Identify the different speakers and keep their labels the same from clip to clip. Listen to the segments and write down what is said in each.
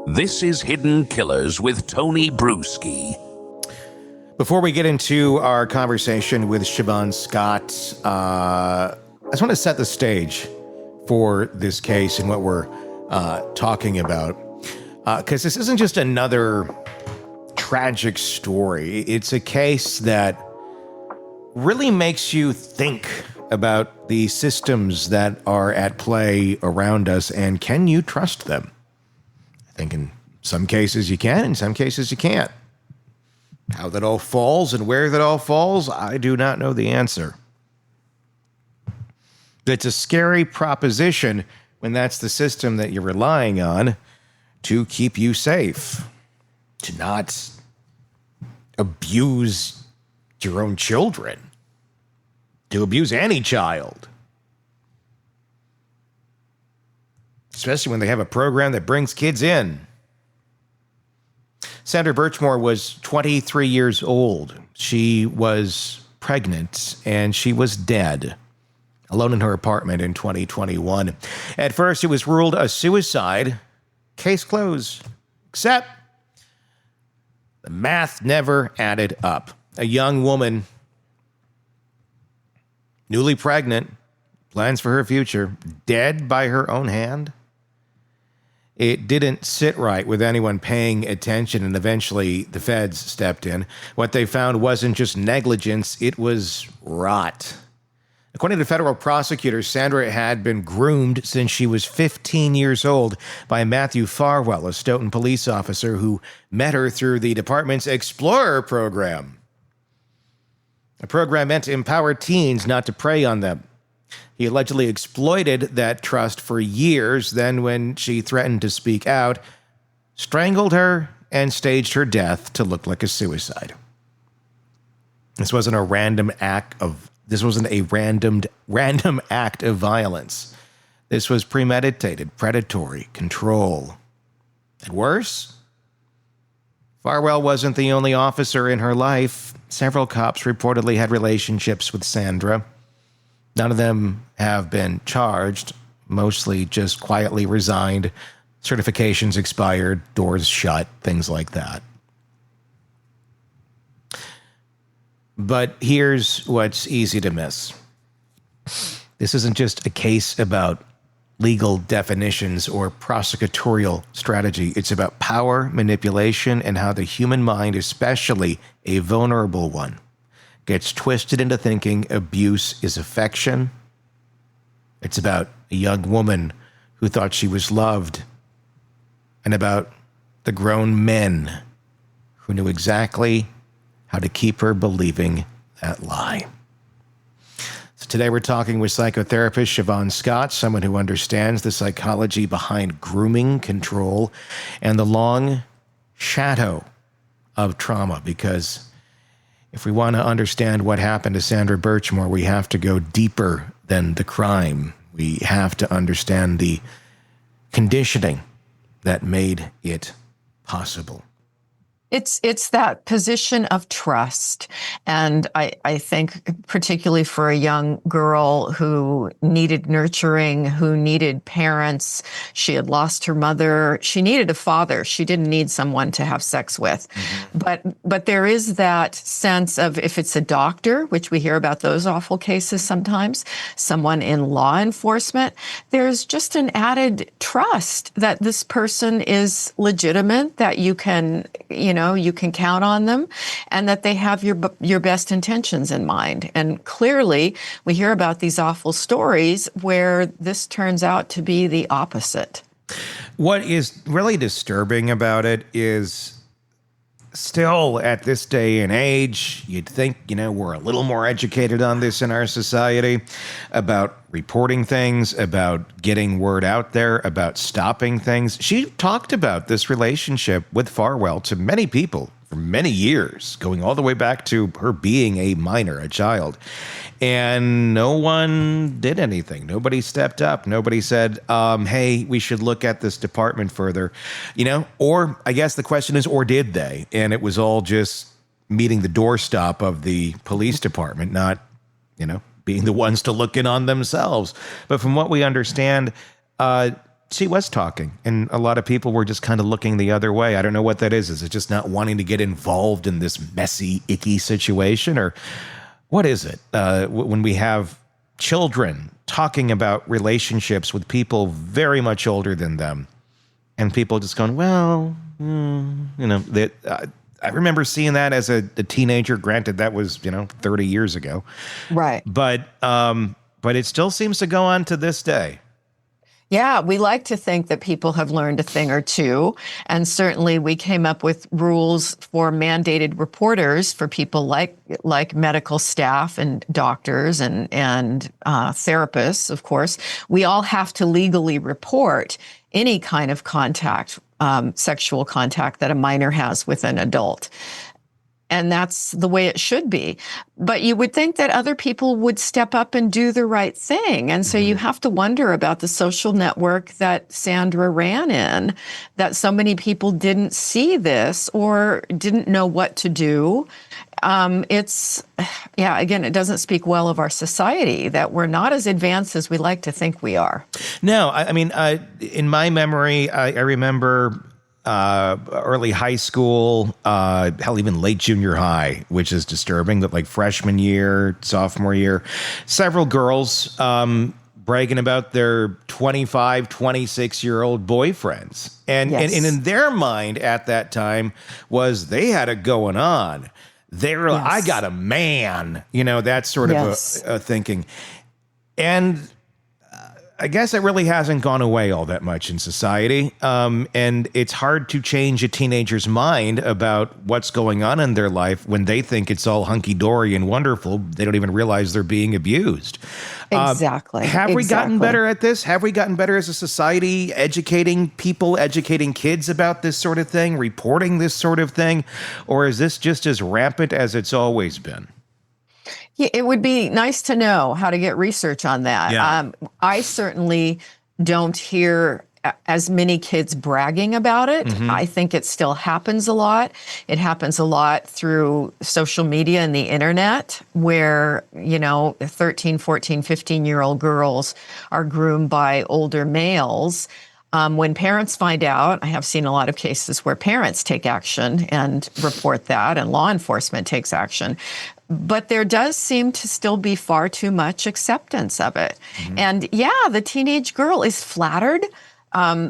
Speaker 1: This is Hidden Killers with Tony Brueski.
Speaker 2: Before we get into our conversation with Shavaun Scott, I just want to set the stage for this case and what we're talking about. Because this isn't just another tragic story. It's a case that really makes you think about the systems that are at play around us, and can you trust them? I think in some cases you can, in some cases you can't. How that all falls and where that all falls, I do not know the answer. It's a scary proposition when that's the system that you're relying on to keep you safe, to not abuse your own children, to abuse any child. Especially when they have a program that brings kids in. Sandra Birchmore was 23 years old. She was pregnant and she was dead, alone in her apartment in 2021. At first, it was ruled a suicide. Case closed. Except the math never added up. A young woman, newly pregnant, plans for her future, dead by her own hand. It didn't sit right with anyone paying attention, and eventually the feds stepped in. What they found wasn't just negligence, it was rot. According to federal prosecutors, Sandra had been groomed since she was 15 years old by Matthew Farwell, a Stoughton police officer who met her through the department's Explorer program. A program meant to empower teens, not to prey on them. He allegedly exploited that trust for years. Then, when she threatened to speak out, strangled her and staged her death to look like a suicide. This wasn't a random act of violence. This was premeditated, predatory, control. And worse, Farwell wasn't the only officer in her life. Several cops reportedly had relationships with Sandra. None of them have been charged, mostly just quietly resigned, certifications expired, doors shut, things like that. But here's what's easy to miss. This isn't just a case about legal definitions or prosecutorial strategy. It's about power, manipulation, and how the human mind, especially a vulnerable one, gets twisted into thinking abuse is affection. It's about a young woman who thought she was loved, and about the grown men who knew exactly how to keep her believing that lie. So today we're talking with psychotherapist Shavaun Scott, someone who understands the psychology behind grooming, control, and the long shadow of trauma, because if we want to understand what happened to Sandra Birchmore, we have to go deeper than the crime. We have to understand the conditioning that made it possible.
Speaker 3: It's that position of trust. And I think particularly for a young girl who needed nurturing, who needed parents, she had lost her mother, she needed a father. She didn't need someone to have sex with. Mm-hmm. But there is that sense of, if it's a doctor, which we hear about those awful cases sometimes, someone in law enforcement, there's just an added trust that this person is legitimate, that you can count on them, and that they have your best intentions in mind. And clearly, we hear about these awful stories where this turns out to be the opposite.
Speaker 2: What is really disturbing about it is, still at this day and age, you'd think, we're a little more educated on this in our society, about reporting things, about getting word out there, about stopping things. She talked about this relationship with Farwell to many people for many years, going all the way back to her being a minor, a child. And no one did anything. Nobody stepped up. Nobody said, hey, we should look at this department further, or I guess the question is, or did they? And it was all just meeting the doorstop of the police department, not, being the ones to look in on themselves. But from what we understand, she was talking, and a lot of people were just kind of looking the other way. I don't know what that is. Is it just not wanting to get involved in this messy, icky situation, or what is it? When we have children talking about relationships with people very much older than them, and people just going, well, that I remember seeing that as a teenager. Granted, that was 30 years ago,
Speaker 3: Right.
Speaker 2: But it still seems to go on to this day.
Speaker 3: Yeah, we like to think that people have learned a thing or two. And certainly we came up with rules for mandated reporters for people like medical staff and doctors and therapists, of course. We all have to legally report any kind of contact, sexual contact that a minor has with an adult. And that's the way it should be. But you would think that other people would step up and do the right thing. And so you have to wonder about the social network that Sandra ran in, that so many people didn't see this or didn't know what to do. Again, it doesn't speak well of our society that we're not as advanced as we like to think we are.
Speaker 2: No, I mean, in my memory, I remember early high school, hell, even late junior high, which is disturbing, that like freshman year, sophomore year, several girls bragging about their 25, 26-year-old boyfriends. And in their mind at that time was they had it going on. They were, I got a man, that sort of a thinking. And I guess it really hasn't gone away all that much in society. And it's hard to change a teenager's mind about what's going on in their life when they think it's all hunky-dory and wonderful. They don't even realize they're being abused.
Speaker 3: Exactly.
Speaker 2: Have we gotten better at this? Have we gotten better as a society, educating people, educating kids about this sort of thing, reporting this sort of thing? Or is this just as rampant as it's always been?
Speaker 3: Yeah, it would be nice to know how to get research on that.
Speaker 2: Yeah.
Speaker 3: I certainly don't hear as many kids bragging about it. I think it still happens a lot. It happens a lot through social media and the internet where, 13, 14, 15-year-old girls are groomed by older males. When parents find out, I have seen a lot of cases where parents take action and report that, and law enforcement takes action. But there does seem to still be far too much acceptance of it. And the teenage girl is flattered.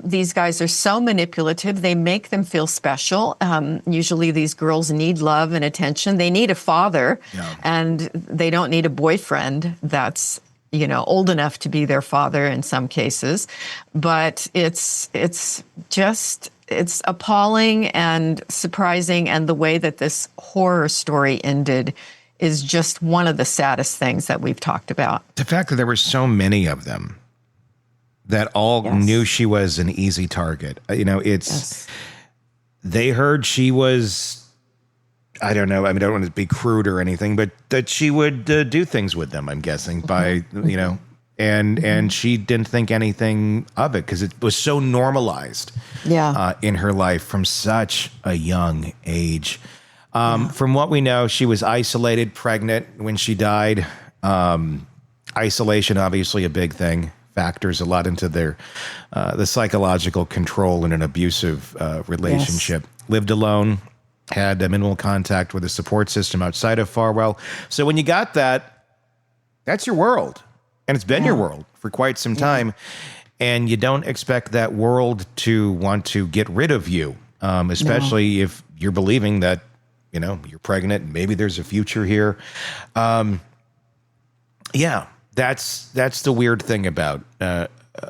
Speaker 3: These guys are so manipulative. They make them feel special. Usually these girls need love and attention. They need a father, and they don't need a boyfriend that's old enough to be their father in some cases. But it's appalling and surprising. And the way that this horror story ended is just one of the saddest things that we've talked about.
Speaker 2: The fact that there were so many of them that all knew she was an easy target. They heard she was, I don't know, I mean, I don't want to be crude or anything, but that she would do things with them, I'm guessing, by, and she didn't think anything of it because it was so normalized in her life from such a young age. From what we know, she was isolated, pregnant when she died. Isolation, obviously a big thing, factors a lot into their the psychological control in an abusive relationship. Lived alone, had minimal contact with a support system outside of Farwell. So when you got that, that's your world. And it's been your world for quite some time. And you don't expect that world to want to get rid of you, especially if you're believing that, you're pregnant and maybe there's a future here. That's the weird thing about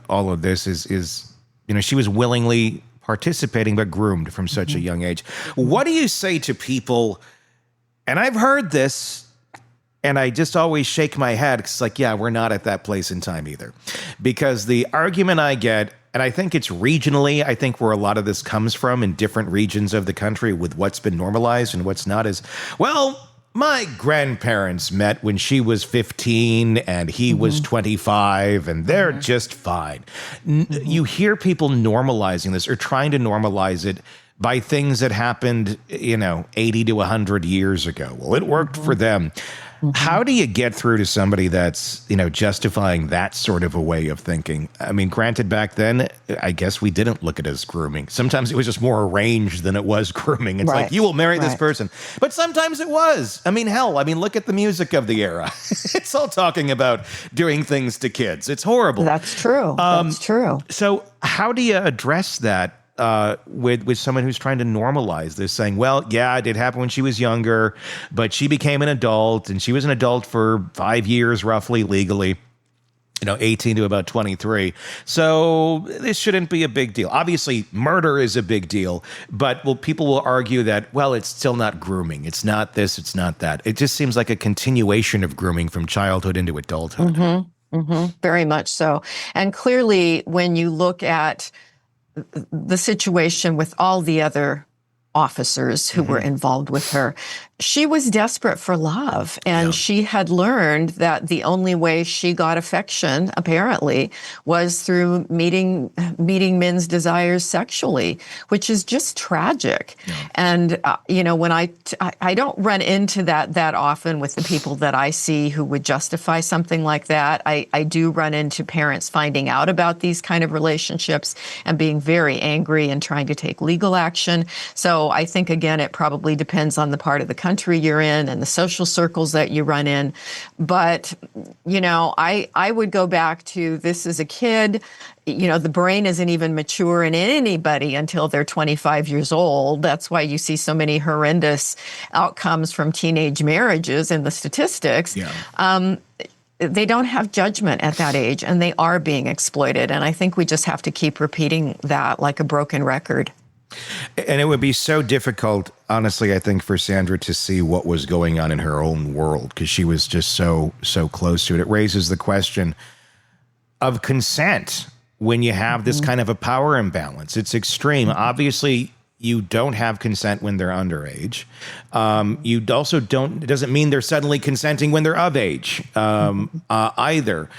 Speaker 2: all of this is she was willingly participating but groomed from such a young age. What do you say to people, and I've heard this, and I just always shake my head because it's like, we're not at that place in time either. Because the argument I get, and I think it's regionally, I think where a lot of this comes from in different regions of the country with what's been normalized and what's not, is, well, my grandparents met when she was 15 and he was 25 and they're just fine. You hear people normalizing this or trying to normalize it by things that happened, 80 to 100 years ago. Well, it worked for them. How do you get through to somebody that's, justifying that sort of a way of thinking? I mean, granted, back then, I guess we didn't look at it as grooming. Sometimes it was just more arranged than it was grooming. It's like, you will marry this person. But sometimes it was. I mean, hell, look at the music of the era. It's all talking about doing things to kids. It's horrible.
Speaker 3: That's true. That's true.
Speaker 2: So how do you address that? With someone who's trying to normalize this, saying, well, yeah, it did happen when she was younger, but she became an adult, and she was an adult for 5 years, roughly, legally, 18 to about 23. So this shouldn't be a big deal. Obviously, murder is a big deal, but people will argue that, well, it's still not grooming. It's not this, it's not that. It just seems like a continuation of grooming from childhood into adulthood.
Speaker 3: Very much so. And clearly, when you look at the situation with all the other officers who were involved with her, she was desperate for love. And she had learned that the only way she got affection, apparently, was through meeting men's desires sexually, which is just tragic. And, when I don't run into that often with the people that I see who would justify something like that. I do run into parents finding out about these kind of relationships and being very angry and trying to take legal action. So I think, again, it probably depends on the part of the country you're in and the social circles that you run in. But, I would go back to this as a kid. The brain isn't even mature in anybody until they're 25 years old. That's why you see so many horrendous outcomes from teenage marriages in the statistics. They don't have judgment at that age, and they are being exploited. And I think we just have to keep repeating that like a broken record.
Speaker 2: And it would be so difficult, honestly, I think, for Sandra to see what was going on in her own world, because she was just so close to it. It raises the question of consent when you have this kind of a power imbalance. It's extreme. Obviously, you don't have consent when they're underage. You also don't, it doesn't mean they're suddenly consenting when they're of age either.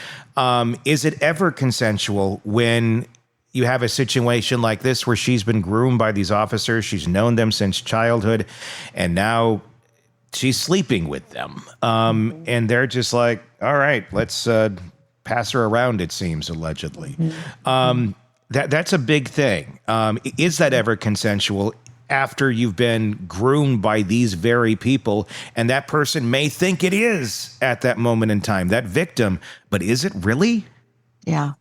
Speaker 2: Is it ever consensual when you have a situation like this where she's been groomed by these officers, she's known them since childhood, and now she's sleeping with them? And they're just like, all right, let's pass her around, it seems, allegedly. That's a big thing. Is that ever consensual after you've been groomed by these very people? And that person may think it is at that moment in time, that victim, but is it really?
Speaker 3: Yeah.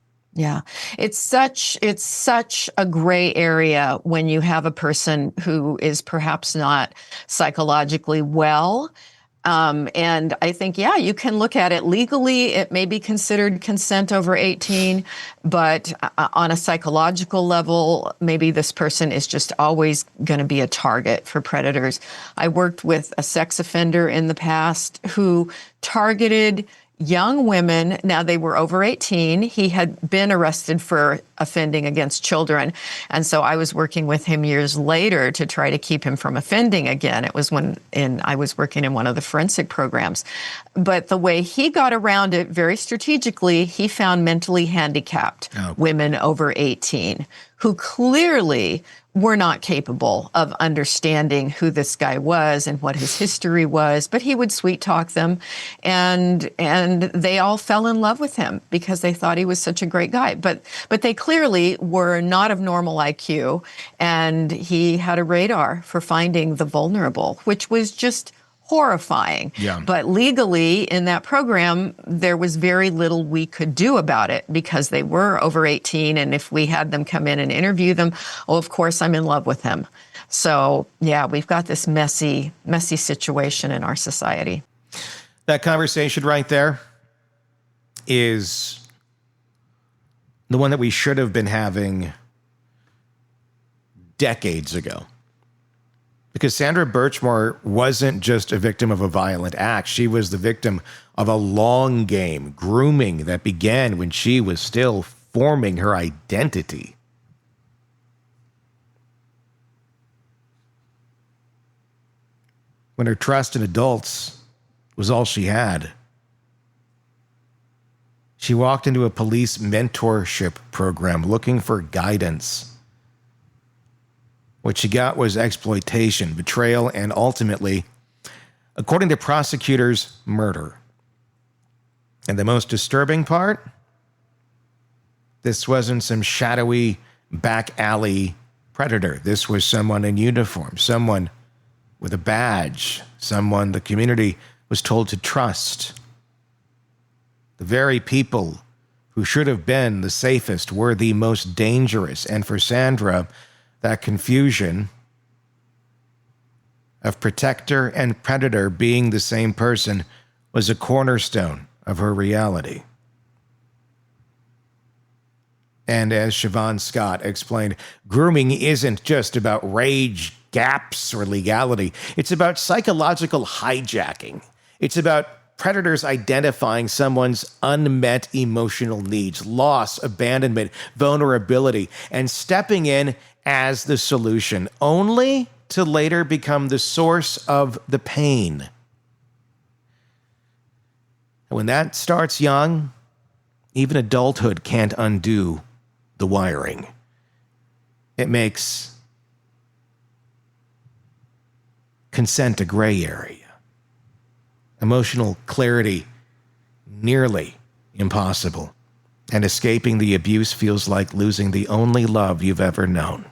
Speaker 3: It's such a gray area when you have a person who is perhaps not psychologically well. And I think, you can look at it legally. It may be considered consent over 18, but on a psychological level, maybe this person is just always going to be a target for predators. I worked with a sex offender in the past who targeted young women. Now, they were over 18. He had been arrested for offending against children. And so I was working with him years later to try to keep him from offending again. It was when I was working in one of the forensic programs. But the way he got around it very strategically, he found mentally handicapped women over 18 who clearly were not capable of understanding who this guy was and what his history was, but he would sweet talk them, and they all fell in love with him because they thought he was such a great guy. But they clearly were not of normal IQ, and he had a radar for finding the vulnerable, which was just horrifying. But legally in that program, there was very little we could do about it because they were over 18. And if we had them come in and interview them, of course, I'm in love with him. So we've got this messy situation in our society.
Speaker 2: That conversation right there is the one that we should have been having decades ago. Because Sandra Birchmore wasn't just a victim of a violent act. She was the victim of a long game, grooming that began when she was still forming her identity. When her trust in adults was all she had. She walked into a police mentorship program looking for guidance. What she got was exploitation, betrayal, and ultimately According to prosecutors, murder. And the most disturbing part? This wasn't some shadowy back alley predator. This was someone in uniform, someone with a badge, someone the community was told to trust. The very people who should have been the safest were the most dangerous. And for Sandra, that confusion of protector and predator being the same person was a cornerstone of her reality. And as Shavaun Scott explained, grooming isn't just about rage, gaps, or legality. It's about psychological hijacking. It's about predators identifying someone's unmet emotional needs, loss, abandonment, vulnerability, and stepping in as the solution, only to later become the source of the pain. When that starts young, even adulthood can't undo the wiring. It makes consent a gray area. Emotional clarity nearly impossible. And escaping the abuse feels like losing the only love you've ever known.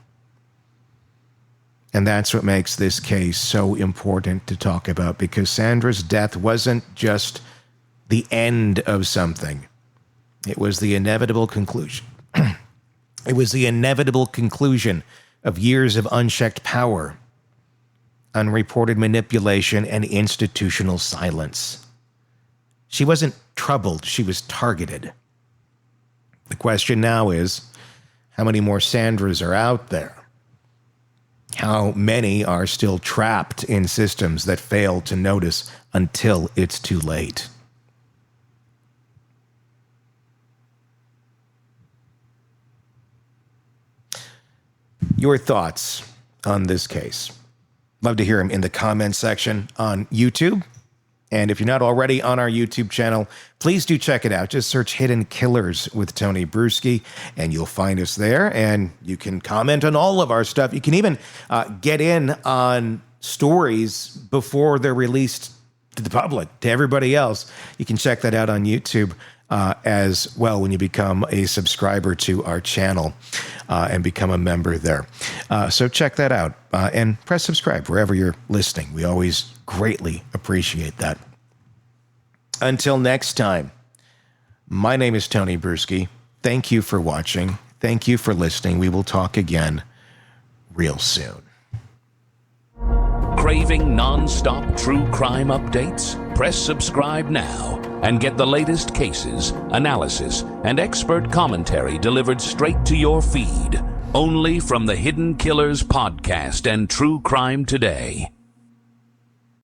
Speaker 2: And that's what makes this case so important to talk about, because Sandra's death wasn't just the end of something. It was the inevitable conclusion. It was the inevitable conclusion of years of unchecked power, unreported manipulation, and institutional silence. She wasn't troubled, she was targeted. The question now is, how many more Sandras are out there? How many are still trapped in systems that fail to notice until it's too late? Your thoughts on this case. Love to hear them in the comments section on YouTube. And if you're not already on our YouTube channel, please do check it out. Just search Hidden Killers with Tony Brueski, and you'll find us there. And you can comment on all of our stuff. You can even get in on stories before they're released to the public, to everybody else. You can check that out on YouTube as well when you become a subscriber to our channel and become a member there. So check that out and press subscribe wherever you're listening. We always greatly appreciate that. Until next time, my name is Tony Brueski. Thank you for watching. Thank you for listening. We will talk again real soon.
Speaker 1: Craving non-stop true crime updates? Press subscribe now and get the latest cases, analysis, and expert commentary delivered straight to your feed. Only from the Hidden Killers podcast and True Crime Today.